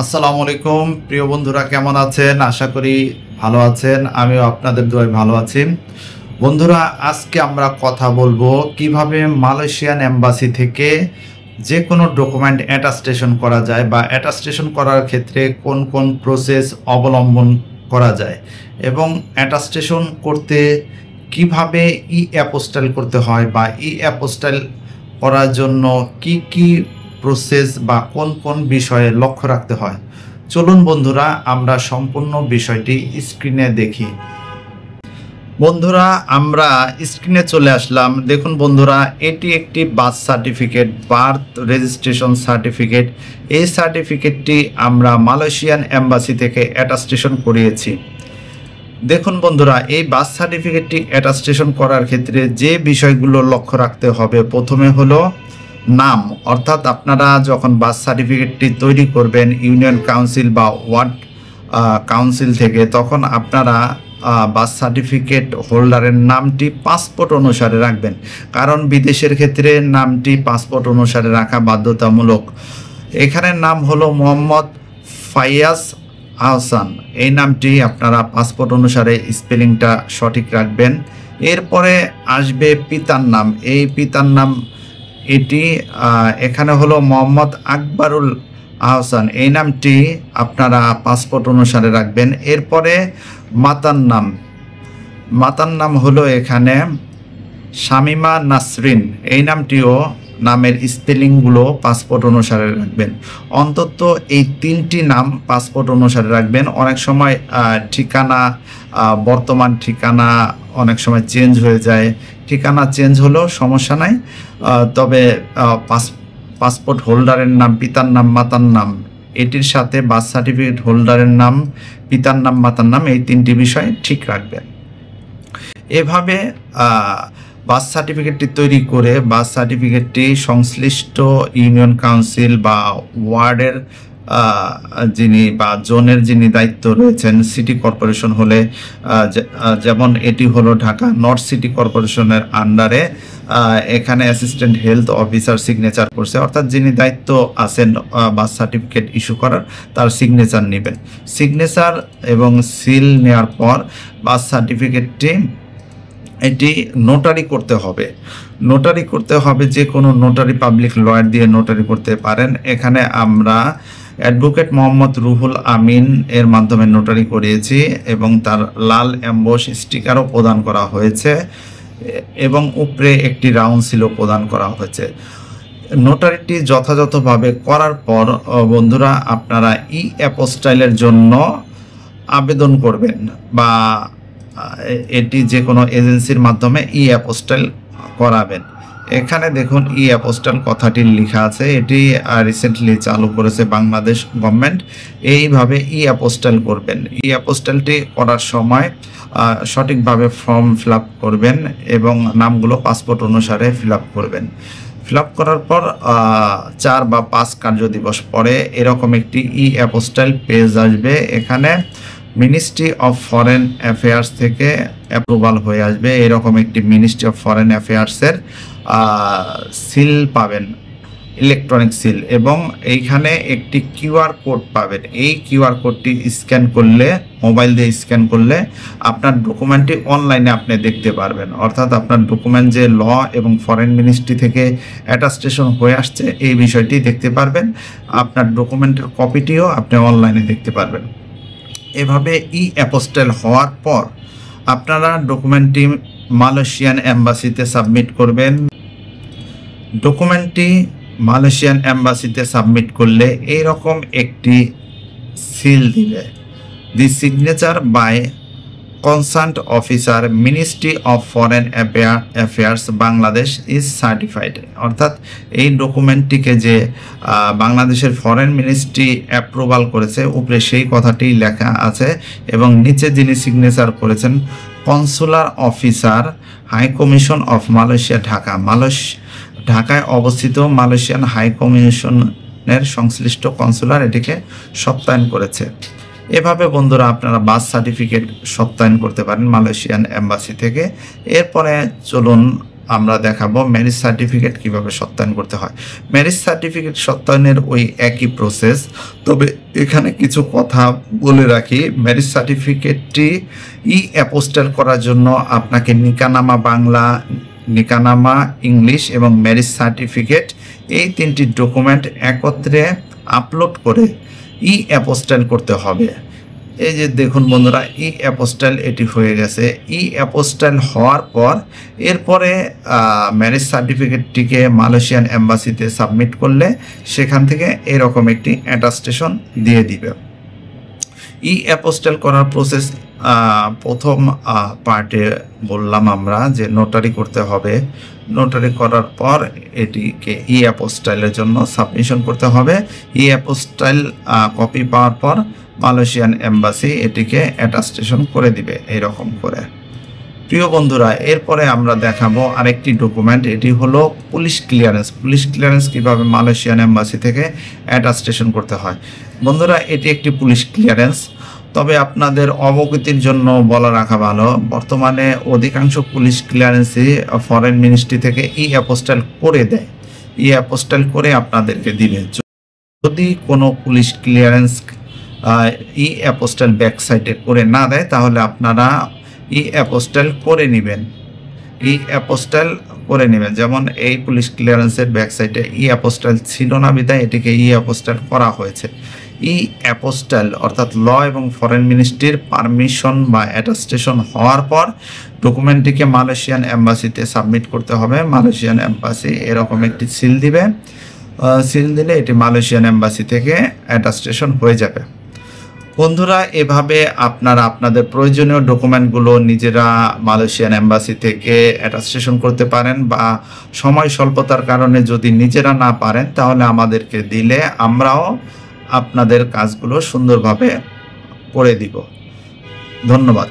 আসসালামু আলাইকুম প্রিয় বন্ধুরা, কেমন আছেন? আশা করি ভালো আছেন। আমিও আপনাদের দোয়ায় ভালো আছি। বন্ধুরা, আজকে আমরা কথা বলবো কিভাবে মালয়েশিয়ান এম্বাসি থেকে যে কোনো ডকুমেন্ট অ্যাটাস্টেশন করা যায় বা অ্যাটাস্টেশন করার ক্ষেত্রে কোন কোন প্রসেস অবলম্বন করা যায় এবং অ্যাটাস্টেশন করতে কিভাবে ই অ্যাপোস্টাইল করতে হয় বা ই অ্যাপোস্টাইল করার জন্য কি কি প্রসেস বা কোন কোন বিষয়ে লক্ষ্য রাখতে হয়। চলুন বন্ধুরা, আমরা সম্পূর্ণ বিষয়টি স্ক্রিনে দেখি। বন্ধুরা, আমরা স্ক্রিনে চলে আসলাম। দেখুন বন্ধুরা, এটি একটি birth certificate, birth registration certificate. এই সার্টিফিকেটটি আমরা মালয়েশিয়ান এম্বাসি থেকে অ্যাটাস্টেশন করিয়েছি। দেখুন বন্ধুরা, এই বার্থ সার্টিফিকেটটি অ্যাটাস্টেশন করার ক্ষেত্রে যে বিষয়গুলো লক্ষ্য রাখতে হবে, প্রথমে হলো নাম। অর্থাৎ আপনারা যখন বার্থ সার্টিফিকেটটি তৈরি করবেন ইউনিয়ন কাউন্সিল বা ওয়ার্ড কাউন্সিল থেকে, তখন আপনারা বার্থ সার্টিফিকেট হোল্ডারের নামটি পাসপোর্ট অনুসারে রাখবেন, কারণ বিদেশের ক্ষেত্রে নামটি পাসপোর্ট অনুসারে রাখা বাধ্যতামূলক। এখানের নাম হলো মোহাম্মদ ফাইয়াজ আহসান। এই নামটি আপনারা পাসপোর্ট অনুসারে স্পেলিংটা সঠিক রাখবেন। এরপরে আসবে পিতার নাম। এই পিতার নাম এটি এখানে হলো মোহাম্মদ আকবরুল আহসান। এই নামটি আপনারা পাসপোর্ট অনুসারে রাখবেন। এরপরে মাতার নাম হলো এখানে শামিমা নাসরিন। এই নামটিও নামের স্পেলিংগুলো পাসপোর্ট অনুসারে রাখবেন। অন্তত এই তিনটি নাম পাসপোর্ট অনুসারে রাখবেন। অনেক সময় ঠিকানা, বর্তমান ঠিকানা অনেক সময় চেঞ্জ হয়ে যায়। ঠিকানা চেঞ্জ হলেও সমস্যা নাই, তবে পাসপোর্ট হোল্ডারের নাম, পিতার নাম, মাতার নাম, এটির সাথে বার্থ সার্টিফিকেট হোল্ডারের নাম, পিতার নাম, মাতার নাম, এই তিনটি বিষয় ঠিক রাখবেন। এভাবে বার্থ সার্টিফিকেটটি তৈরি করে বার্থ সার্টিফিকেটটি সংশ্লিষ্ট ইউনিয়ন কাউন্সিল বা ওয়ার্ডের যিনি বা জোনের যিনি দায়িত্ব রয়েছেন, সিটি কর্পোরেশন হলে যেমন এটি হলো ঢাকা নর্থ সিটি কর্পোরেশনের আন্ডারে, এখানে অ্যাসিস্ট্যান্ট হেলথ অফিসার সিগনেচার করছে, অর্থাৎ যিনি দায়িত্ব আছেন বার্থ সার্টিফিকেট ইস্যু করার, তার সিগনেচার নেবেন। সিগনেচার এবং সিল নেওয়ার পর বার্থ সার্টিফিকেটটি এটি নোটারি করতে হবে। নোটারি করতে হবে, যে কোনো নোটারি, পাবলিক লয়ার দিয়ে নোটারি করতে পারেন। এখানে আমরা অ্যাডভোকেট মোহাম্মদ রুহুল আমিন এর মাধ্যমে নোটারি করিয়েছি এবং তার লাল অ্যাম্বস স্টিকারও প্রদান করা হয়েছে এবং উপরে একটি রাউন্ড সিলও প্রদান করা হয়েছে। নোটারিটি যথাযথভাবে করার পর বন্ধুরা, আপনারা ই অ্যাপোস্টাইলের জন্য আবেদন করবেন বা এটি যে কোনো এজেন্সির মাধ্যমে ই অ্যাপোস্টাইল করাবেন। এখানে দেখুন ই অ্যাপোস্টাইল কথাটি লেখা আছে, এটি রিসেন্টলি চালু করেছে বাংলাদেশ গভর্নমেন্ট। এইভাবে ই অ্যাপোস্টাইল করবেন। ই অ্যাপোস্টাইলটি করার সময় সঠিকভাবে ফর্ম ফিল আপ করবেন এবং নামগুলো পাসপোর্ট অনুসারে ফিল আপ করবেন। ফিল আপ করার পর 4 বা 5 কার্যদিবস পরে এরকম একটি ই অ্যাপোস্টাইল পেজ আসবে। এখানে মিনিস্ট্রি অফ ফরেন অ্যাফেয়ার্স থেকে অ্যাপ্রুভাল হয়ে আসবে। এরকম একটি মিনিস্ট্রি অফ ফরেন অ্যাফেয়ার্সের সিল পাবেন, ইলেকট্রনিক সিল, এবং এইখানে একটি কিউআর কোড পাবেন। এই কিউআর কোডটি স্ক্যান করলে, মোবাইল দিয়ে স্ক্যান করলে আপনার ডকুমেন্টটি অনলাইনে আপনি দেখতে পারবেন। অর্থাৎ আপনার ডকুমেন্ট যে ল এবং ফরেন মিনিস্ট্রি থেকে অ্যাটাস্টেশন হয়ে আসছে, এই বিষয়টি দেখতে পারবেন। আপনার ডকুমেন্টের কপিটিও আপনি অনলাইনে দেখতে পারবেন। এভাবে ই অ্যাপোস্টাইল হওয়ার পর আপনারা ডকুমেন্টটি মালয়েশিয়ান এম্বাসিতে সাবমিট করবেন। ডকুমেন্টটি মালয়েশিয়ান এম্বাসিতে সাবমিট করলে এইরকম একটি সিল দিবে, the signature by concerned officer, ministry of foreign affairs Bangladesh is certified. অর্থাৎ এই ডকুমেন্টটিকে যে বাংলাদেশের ফরেন মিনিস্ট্রি অ্যাপ্রুভাল করেছে, উপরে সেই কথাটি লেখা আছে এবং নিচে যিনি সিগনেচার করেছেন, consular officer, high commission of Malaysia, ঢাকায় অবস্থিত মালয়েশিয়ান হাই কমিশনের সংশ্লিষ্ট কনসুলার এটিকে সত্যায়ন করেছে। এভাবে বন্ধুরা আপনারা বার্থ সার্টিফিকেট সত্যায়ন করতে পারেন মালয়েশিয়ান এম্বাসি থেকে। এরপরে চলুন আমরা দেখাবো ম্যারেজ সার্টিফিকেট কিভাবে সত্যায়ন করতে হয়। ম্যারেজ সার্টিফিকেট সত্যায়নের ওই একই প্রসেস, তবে এখানে কিছু কথা বলে রাখি। ম্যারেজ সার্টিফিকেটটি অ্যাপোস্টেল করার জন্য আপনাকে নিকানামা বাংলা, নিকানামা ইংলিশ এবং ম্যারেজ সার্টিফিকেট এই 3টি ডকুমেন্ট একত্রে আপলোড করে অ্যাপোস্টেল করতে হবে। এই যে দেখুন বন্ধুরা, অ্যাপোস্টেল এটি হয়ে গেছে। অ্যাপোস্টেল হওয়ার পর এরপরে ম্যারেজ সার্টিফিকেটটিকে মালয়েশিয়ান এম্বাসিতে সাবমিট করলে সেখান থেকে এরকম একটি অ্যাটাস্টেশন দিয়ে দিবে। অ্যাপোস্টেল করার প্রসেস প্রথম পার্টে বললাম আমরা যে নোটারি করতে হবে। নোটারি করার পর এটিকে অ্যাপোস্টাইলের জন্য সাবমিশন করতে হবে। অ্যাপোস্টাইল কপি পাওয়ার পর মালয়েশিয়ান এম্বাসি এটিকে অ্যাটাস্টেশন করে দিবে এইরকম করে। প্রিয় বন্ধুরা, এরপরে আমরা দেখাবো আরেকটি ডকুমেন্ট, এটি হলো পুলিশ ক্লিয়ারেন্স। পুলিশ ক্লিয়ারেন্স কীভাবে মালয়েশিয়ান এম্বাসি থেকে অ্যাটাস্টেশন করতে হয়। বন্ধুরা, এটি একটি পুলিশ ক্লিয়ারেন্স, তবে আপনাদের অবগতির জন্য বলা রাখা ভালো, বর্তমানে অধিকাংশ পুলিশ ক্লিয়ারেন্সই ফরেন মিনিস্ট্রি থেকে অ্যাপোস্টেল করে দেয়। অ্যাপোস্টেল করে আপনাদেরকে দিবে। যদি কোনো পুলিশ ক্লিয়ারেন্স অ্যাপোস্টেল ব্যাক সাইডে করে না দেয় তাহলে আপনারা অ্যাপোস্টেল করে নেবেন। অ্যাপোস্টেল করে নেবেন। যেমন এই পুলিশ ক্লিয়ারেন্সের ব্যাক সাইডে অ্যাপোস্টেল ছিল না বিধায় এটিকে অ্যাপোস্টেল করা হয়েছে। অ্যাপোস্টেল অর্থাৎ ল এবং ফরেন মিনিস্ট্রির পারমিশন বা অ্যাটাস্টেশন হওয়ার পর ডকুমেন্টটিকে মালয়েশিয়ান এম্বাসিতে সাবমিট করতে হবে। মালয়েশিয়ান এম্বাসি এরকম একটি সিল দিবে। সিল দিলে এটি মালয়েশিয়ান এম্বাসি থেকে অ্যাটাস্টেশন হয়ে যাবে। বন্ধুরা, এভাবে আপনারা আপনাদের প্রয়োজনীয় ডকুমেন্টগুলো নিজেরা মালয়েশিয়ান এম্বাসি থেকে অ্যাটাস্টেশন করতে পারেন, বা সময় স্বল্পতার কারণে যদি নিজেরা না পারেন তাহলে আমাদেরকে দিলে আমরাও আপনাদের কাজগুলো সুন্দরভাবে করে দিব। ধন্যবাদ।